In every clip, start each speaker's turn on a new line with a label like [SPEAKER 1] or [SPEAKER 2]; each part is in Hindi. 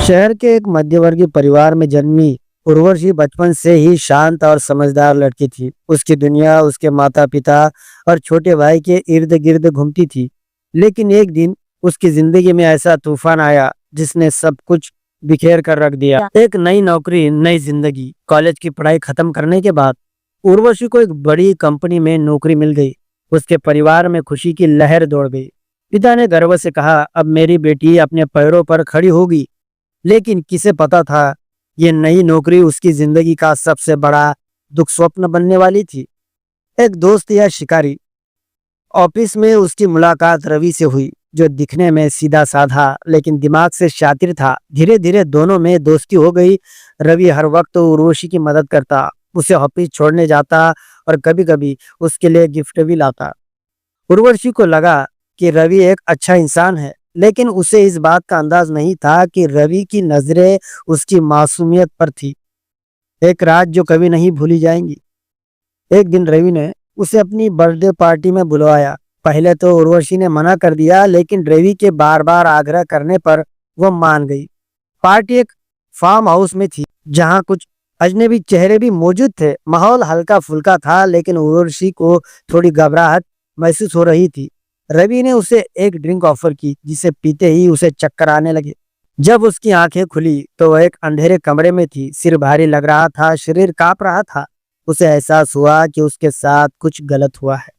[SPEAKER 1] शहर के एक मध्यवर्गीय परिवार में जन्मी उर्वशी बचपन से ही शांत और समझदार लड़की थी। उसकी दुनिया उसके माता पिता और छोटे भाई के इर्द गिर्द घूमती थी। लेकिन एक दिन उसकी जिंदगी में ऐसा तूफान आया जिसने सब कुछ बिखेर कर रख दिया। एक नई नौकरी, नई जिंदगी। कॉलेज की पढ़ाई खत्म करने के बाद उर्वशी को एक बड़ी कंपनी में नौकरी मिल गई। उसके परिवार में खुशी की लहर दौड़ गई। पिता ने गर्व से कहा, अब मेरी बेटी अपने पैरों पर खड़ी होगी। लेकिन किसे पता था ये नई नौकरी उसकी जिंदगी का सबसे बड़ा दुख स्वप्न बनने वाली थी। एक दोस्त या शिकारी। ऑफिस में उसकी मुलाकात रवि से हुई, जो दिखने में सीधा साधा लेकिन दिमाग से शातिर था। धीरे धीरे दोनों में दोस्ती हो गई। रवि हर वक्त उर्वशी की मदद करता, उसे ऑफिस छोड़ने जाता और कभी कभी उसके लिए गिफ्ट भी लाता। उर्वशी को लगा कि रवि एक अच्छा इंसान है, लेकिन उसे इस बात का अंदाज नहीं था कि रवि की नजरें उसकी मासूमियत पर थी। एक रात जो कभी नहीं भूली जाएंगी। एक दिन रवि ने उसे अपनी बर्थडे पार्टी में बुलवाया। पहले तो उर्वशी ने मना कर दिया, लेकिन रवि के बार बार आग्रह करने पर वो मान गई। पार्टी एक फार्म हाउस में थी, जहाँ कुछ अजनबी चेहरे भी मौजूद थे। माहौल हल्का फुल्का था, लेकिन उर्वशी को थोड़ी घबराहट महसूस हो रही थी। रवि ने उसे एक ड्रिंक ऑफर की, जिसे पीते ही उसे चक्कर आने लगे। जब उसकी आंखें खुली तो वह एक अंधेरे कमरे में थी। सिर भारी लग रहा था, शरीर कांप रहा था। उसे एहसास हुआ कि उसके साथ कुछ गलत हुआ है।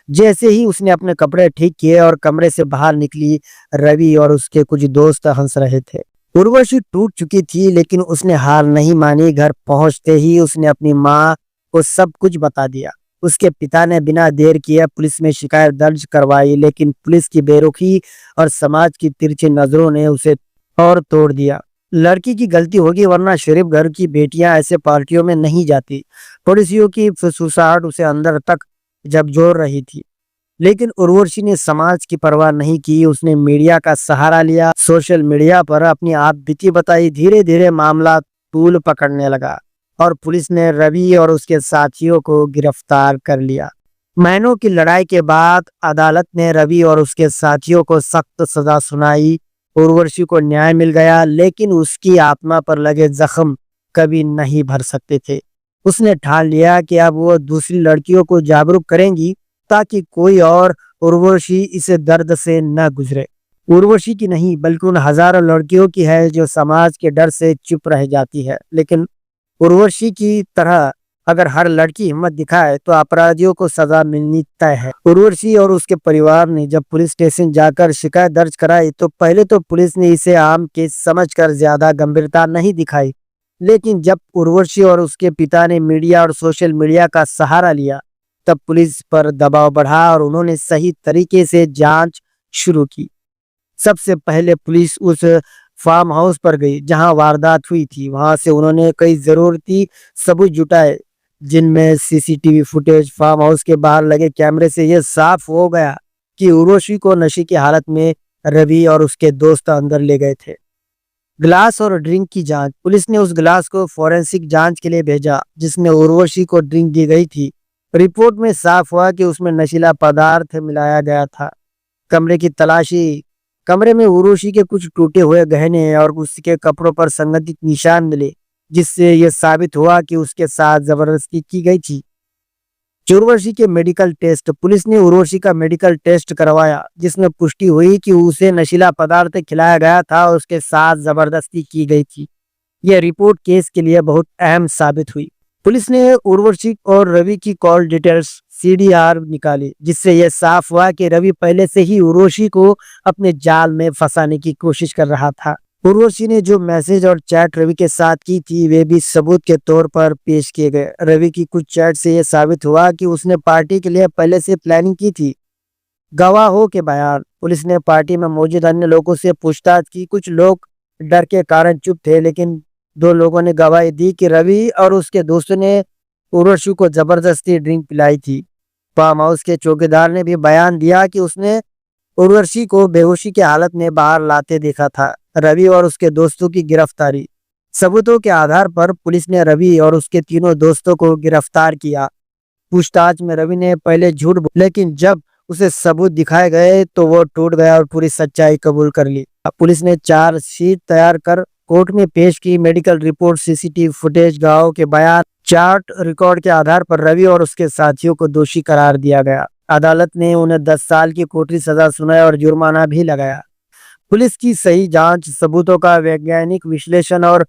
[SPEAKER 1] जैसे ही उसने अपने कपड़े ठीक किए और कमरे से बाहर निकली, रवि और उसके कुछ दोस्त हंस रहे थे। उर्वशी टूट चुकी थी, लेकिन उसने हार नहीं मानी। घर पहुंचते ही उसने अपनी माँ को सब कुछ बता दिया। उसके पिता ने बिना देर किए पुलिस में शिकायत दर्ज करवाई, लेकिन पुलिस की बेरुखी और समाज की तिरछी नजरों ने उसे और तोड़ दिया। लड़की की गलती होगी, वरना शरीफ घर की बेटियां ऐसे पार्टियों में नहीं जाती। पड़ोसियों की फुसफुसाहट उसे अंदर तक झकझोर रही थी। लेकिन उर्वशी ने समाज की परवाह नहीं की। उसने मीडिया का सहारा लिया, सोशल मीडिया पर अपनी आप बीती बताई। धीरे धीरे मामला तूल पकड़ने लगा और पुलिस ने रवि और उसके साथियों को गिरफ्तार कर लिया। महीनों की लड़ाई के बाद अदालत ने रवि और उसके साथियों को सख्त सजा सुनाई। उर्वशी को न्याय मिल गया, लेकिन उसकी आत्मा पर लगे जख्म कभी नहीं भर सकते थे। उसने ठान लिया कि अब वो दूसरी लड़कियों को जागरूक करेंगी, ताकि कोई और उर्वशी इस दर्द से न गुजरे। उर्वशी की नहीं, बल्कि उन हजारों लड़कियों की है जो समाज के डर से चुप रह जाती है। लेकिन उर्वशी की तरह अगर हर लड़की हिम्मत दिखाए तो अपराधियों को सजा मिलनी तय है। उर्वशी और उसके परिवार ने जब पुलिस स्टेशन जाकर शिकायत दर्ज कराई, तो पहले तो पुलिस ने इसे आम केस समझकर ज्यादा गंभीरता नहीं दिखाई। लेकिन जब उर्वशी और उसके पिता ने मीडिया और सोशल मीडिया का सहारा लिया, तब पुलिस पर दबाव बढ़ा और उन्होंने सही तरीके से जांच शुरू की। सबसे पहले पुलिस उस फार्म हाउस पर गई जहां वारदात हुई थी। वहां से उन्होंने कई जरूरती सबूत जुटाए, जिनमें सीसीटीवी फुटेज, फार्म हाउस के बाहर लगे कैमरे से यह साफ हो गया कि उर्वशी को नशे की हालत में रवि और उसके दोस्त अंदर ले गए थे। ग्लास और ड्रिंक की जांच। पुलिस ने उस ग्लास को फॉरेंसिक जांच के लिए भेजा जिसमें उर्वशी को ड्रिंक दी गई थी। रिपोर्ट में साफ हुआ कि उसमें नशीला पदार्थ मिलाया गया था। कमरे की तलाशी। कमरे में उर्वशी के कुछ टूटे हुए गहने और उसके कपड़ों पर संगठित निशान मिले, जिससे यह साबित हुआ कि उसके साथ जबरदस्ती की गई थी। उर्वशी के मेडिकल टेस्ट। पुलिस ने उर्वशी का मेडिकल टेस्ट करवाया, जिसमें पुष्टि हुई कि उसे नशीला पदार्थ खिलाया गया था और उसके साथ जबरदस्ती की गई थी। यह रिपोर्ट केस के लिए बहुत अहम साबित हुई। पुलिस ने उर्वशी और रवि की कॉल डिटेल्स सीडीआर निकाली, जिससे यह साफ हुआ कि रवि पहले से ही उर्वशी को अपने जाल में फंसाने की कोशिश कर रहा था। उर्वशी ने जो मैसेज और चैट रवि के साथ की थी, वे भी सबूत के तौर पर पेश किए गए। रवि की कुछ चैट से यह साबित हुआ कि उसने पार्टी के लिए पहले से प्लानिंग की थी। गवाहों के बयान। पुलिस ने पार्टी में मौजूद अन्य लोगों से पूछताछ की। कुछ लोग डर के कारण चुप थे, लेकिन 2 लोगों ने गवाही दी कि रवि और उसके दोस्तों ने उर्वशी को जबरदस्ती ड्रिंक पिलाई थी। फार्म हाउस के चौकीदार ने भी बयान दिया कि उसने उर्वशी को बेहोशी की हालत में बाहर लाते देखा था। रवि और उसके दोस्तों की गिरफ्तारी। सबूतों के आधार पर पुलिस ने रवि और उसके तीनों दोस्तों को गिरफ्तार किया। पूछताछ में रवि ने पहले झूठ बोला, लेकिन जब उसे सबूत दिखाए गए तो वो टूट गया और पूरी सच्चाई कबूल कर ली। पुलिस ने चार्जशीट तैयार कर कोर्ट में पेश की। मेडिकल रिपोर्ट, सीसीटीवी फुटेज, गवाहों के बयान, चार्ट रिकॉर्ड के आधार पर रवि और उसके साथियों को दोषी करार दिया गया। अदालत ने उन्हें 10 साल की कोठरी सजा सुनाई और जुर्माना भी लगाया। पुलिस की सही जांच, सबूतों का वैज्ञानिक विश्लेषण और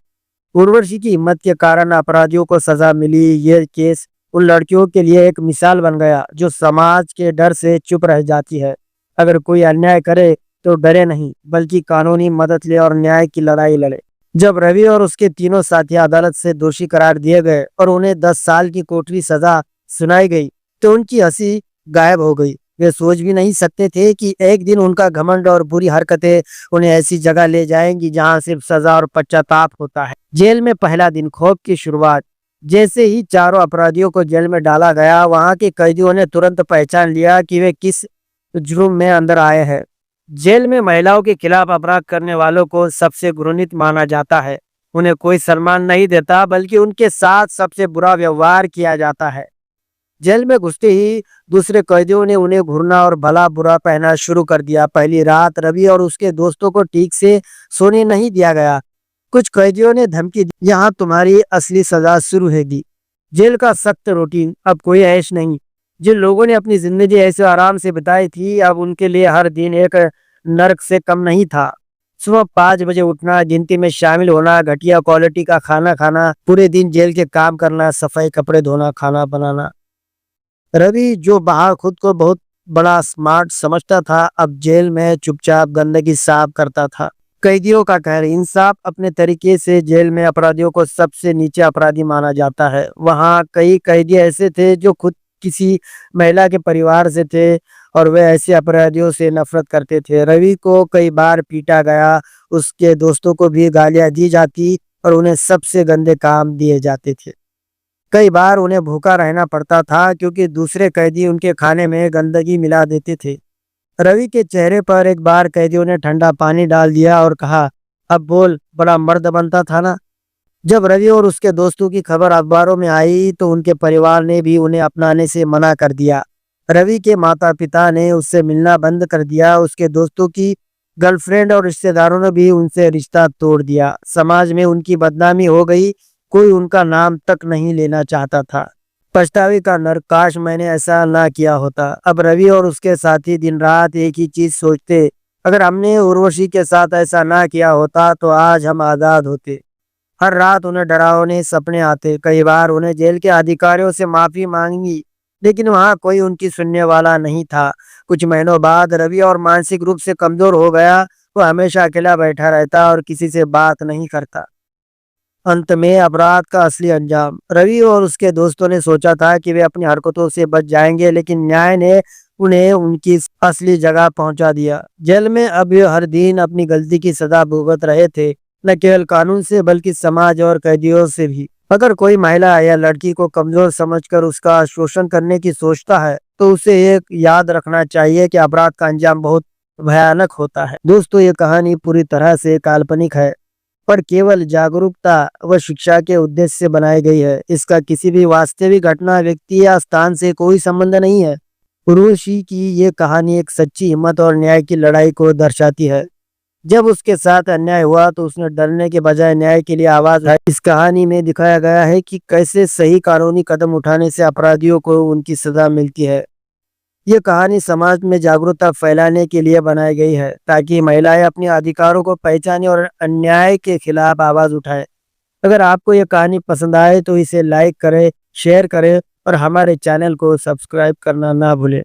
[SPEAKER 1] उर्वशी की हिम्मत के कारण अपराधियों को सजा मिली। ये केस उन लड़कियों के लिए एक मिसाल बन गया जो समाज के डर से चुप रह जाती है। अगर कोई अन्याय करे तो डरे नहीं, बल्कि कानूनी मदद ले और न्याय की लड़ाई लड़े। जब रवि और उसके तीनों साथी अदालत से दोषी करार दिए गए और उन्हें 10 साल की कोठरी सजा सुनाई गई तो उनकी हंसी गायब हो गई। वे सोच भी नहीं सकते थे कि एक दिन उनका घमंड और बुरी हरकतें उन्हें ऐसी जगह ले जाएंगी जहां सिर्फ सजा और पश्चाताप होता है। जेल में पहला दिन, खौफ की शुरुआत। जैसे ही चारों अपराधियों को जेल में डाला गया, वहां के कैदियों ने तुरंत पहचान लिया कि वे किस जुर्म में अंदर आए हैं। जेल में महिलाओं के खिलाफ अपराध करने वालों को सबसे घृणित माना जाता है। उन्हें कोई सम्मान नहीं देता, बल्कि उनके साथ सबसे बुरा व्यवहार किया जाता है। जेल में घुसते ही दूसरे कैदियों ने उन्हें घूरना और भला बुरा कहना शुरू कर दिया। पहली रात रवि और उसके दोस्तों को ठीक से सोने नहीं दिया गया। कुछ कैदियों ने धमकी दी, यहाँ तुम्हारी असली सजा शुरू होगी। जेल का सख्त रूटीन, अब कोई ऐश नहीं। जिन लोगों ने अपनी जिंदगी ऐसे आराम से बिताई थी, अब उनके लिए हर दिन एक नरक से कम नहीं था। सुबह 5 बजे उठना, गिनती में शामिल होना, घटिया क्वालिटी का खाना खाना, पूरे दिन जेल के काम करना, सफाई, कपड़े धोना, खाना बनाना। रवि, जो बाहर खुद को बहुत बड़ा स्मार्ट समझता था, अब जेल में चुपचाप गंदगी साफ करता था। कैदियों का कहर, इंसाफ अपने तरीके से जेल में अपराधियों को सबसे नीचे अपराधी माना जाता है। वहाँ कई कैदी ऐसे थे जो खुद किसी महिला के परिवार से थे और वे ऐसे अपराधियों से नफरत करते थे। रवि को कई बार पीटा गया, उसके दोस्तों को भी गालियां दी जाती और उन्हें सबसे गंदे काम दिए जाते थे। कई बार उन्हें भूखा रहना पड़ता था क्योंकि दूसरे कैदी उनके खाने में गंदगी मिला देते थे। रवि के चेहरे पर एक बार कैदियों ने ठंडा पानी डाल दिया और कहा, अब बोल, बड़ा मर्द बनता था ना। जब रवि और उसके दोस्तों की खबर अखबारों में आई तो उनके परिवार ने भी उन्हें अपनाने से मना कर दिया। रवि के माता पिता ने उससे मिलना बंद कर दिया। उसके दोस्तों की गर्लफ्रेंड और रिश्तेदारों ने भी उनसे रिश्ता तोड़ दिया। समाज में उनकी बदनामी हो गई, कोई उनका नाम तक नहीं लेना चाहता था। पछतावे का नरक, काश मैंने ऐसा ना किया होता। अब रवि और उसके साथी दिन रात एक ही चीज सोचते, अगर हमने उर्वशी के साथ ऐसा ना किया होता तो आज हम आजाद होते। हर रात उन्हें डरावने सपने आते। कई बार उन्हें जेल के अधिकारियों से माफी मांगी, लेकिन वहां कोई उनकी सुनने वाला नहीं था। कुछ महीनों बाद रवि और मानसिक रूप से कमजोर हो गया। वो हमेशा अकेला बैठा रहता और किसी से बात नहीं करता। अंत में अपराध का असली अंजाम, रवि और उसके दोस्तों ने सोचा था कि वे अपनी हरकतों से बच जाएंगे, लेकिन न्याय ने उन्हें उनकी असली जगह पहुंचा दिया। जेल में अब वे हर दिन अपनी गलती की सजा भुगत रहे थे, न केवल कानून से बल्कि समाज और कैदियों से भी। अगर कोई महिला या लड़की को कमजोर समझकर उसका शोषण करने की सोचता है तो उसे एक याद रखना चाहिए कि अपराध का अंजाम बहुत भयानक होता है। दोस्तों, ये कहानी पूरी तरह से काल्पनिक है, पर केवल जागरूकता व शिक्षा के उद्देश्य से बनाई गई है। इसका किसी भी वास्तविक घटना, व्यक्ति या स्थान से कोई संबंध नहीं है। उर्वशी की ये कहानी एक सच्ची हिम्मत और न्याय की लड़ाई को दर्शाती है। जब उसके साथ अन्याय हुआ तो उसने डरने के बजाय न्याय के लिए आवाज उठाई। इस कहानी में दिखाया गया है कि कैसे सही कानूनी कदम उठाने से अपराधियों को उनकी सजा मिलती है। ये कहानी समाज में जागरूकता फैलाने के लिए बनाई गई है, ताकि महिलाएं अपने अधिकारों को पहचानें और अन्याय के खिलाफ आवाज उठाएं। अगर आपको ये कहानी पसंद आए तो इसे लाइक करें, शेयर करें और हमारे चैनल को सब्सक्राइब करना ना भूलें।